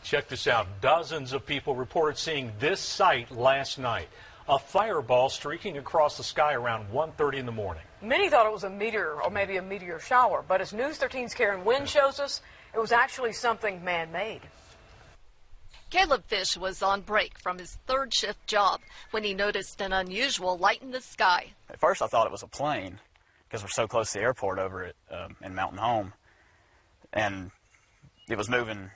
Check this out. Dozens of people reported seeing this sight last night. A fireball streaking across the sky around 1:30 in the morning. Many thought it was a meteor or maybe a meteor shower, but as News 13's Karen Wynn shows us, it was actually something man-made. Caleb Fish was on break from his third shift job when he noticed an unusual light in the sky. At first I thought it was a plane because we're so close to the airport over in Mountain Home, and it was moving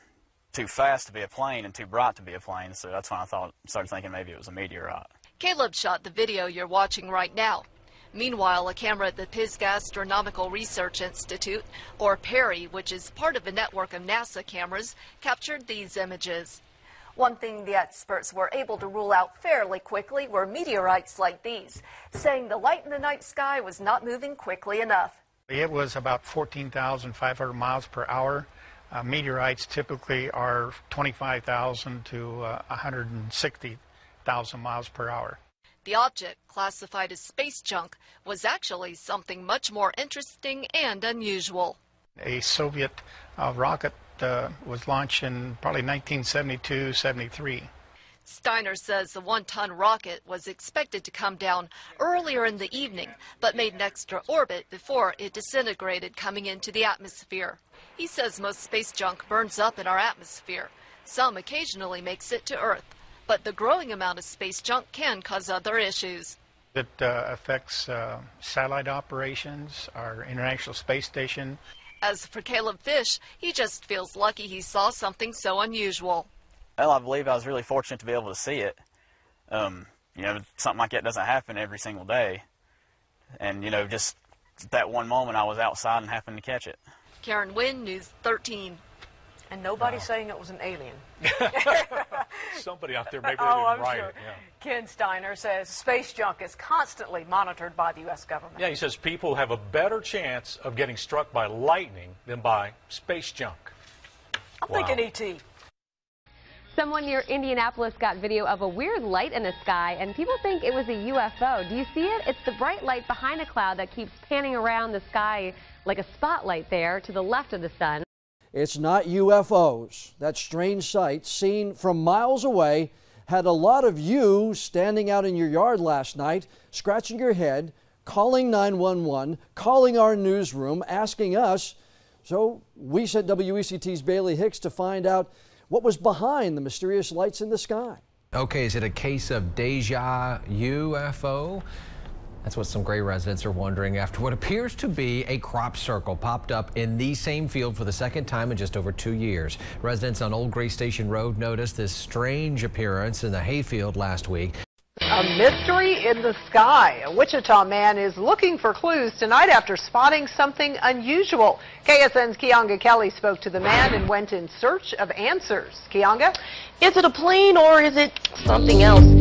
too fast to be a plane and too bright to be a plane, so that's when I started thinking maybe it was a meteorite. Caleb shot the video you're watching right now. Meanwhile, a camera at the Pisgah Astronomical Research Institute, or PERI, which is part of a network of NASA cameras, captured these images. One thing the experts were able to rule out fairly quickly were meteorites like these, saying the light in the night sky was not moving quickly enough. It was about 14,500 miles per hour. Meteorites typically are 25,000 to 160,000 miles per hour. The object, classified as space junk, was actually something much more interesting and unusual. A Soviet rocket was launched in probably 1972-73. Steiner says the one-ton rocket was expected to come down earlier in the evening, but made an extra orbit before it disintegrated coming into the atmosphere. He says most space junk burns up in our atmosphere. Some occasionally makes it to Earth, but the growing amount of space junk can cause other issues. It affects satellite operations, our International Space Station. As for Caleb Fish, he just feels lucky he saw something so unusual. Well, I believe I was really fortunate to be able to see it. You know, something like that doesn't happen every single day. And, you know, just that one moment I was outside and happened to catch it. Karen Wynn, News 13. And nobody's saying it was an alien. Somebody out there, maybe they didn't write it. Yeah. Ken Steiner says space junk is constantly monitored by the U.S. government. Yeah, he says people have a better chance of getting struck by lightning than by space junk. I'm thinking E.T. Someone near Indianapolis got video of a weird light in the sky, and people think it was a UFO. Do you see it? It's the bright light behind a cloud that keeps panning around the sky like a spotlight there to the left of the sun. It's not UFOs. That strange sight, seen from miles away, had a lot of you standing out in your yard last night, scratching your head, calling 911, calling our newsroom, asking us. So we sent WECT's Bailey Hicks to find out what was behind the mysterious lights in the sky. Okay, is it a case of deja UFO? That's what some Gray residents are wondering after what appears to be a crop circle popped up in the same field for the second time in just over 2 years. Residents on Old Gray Station Road noticed this strange appearance in the hayfield last week. A mystery in the sky. A Wichita man is looking for clues tonight after spotting something unusual. KSN's Kianga Kelly spoke to the man and went in search of answers. Kianga? Is it a plane or is it something else?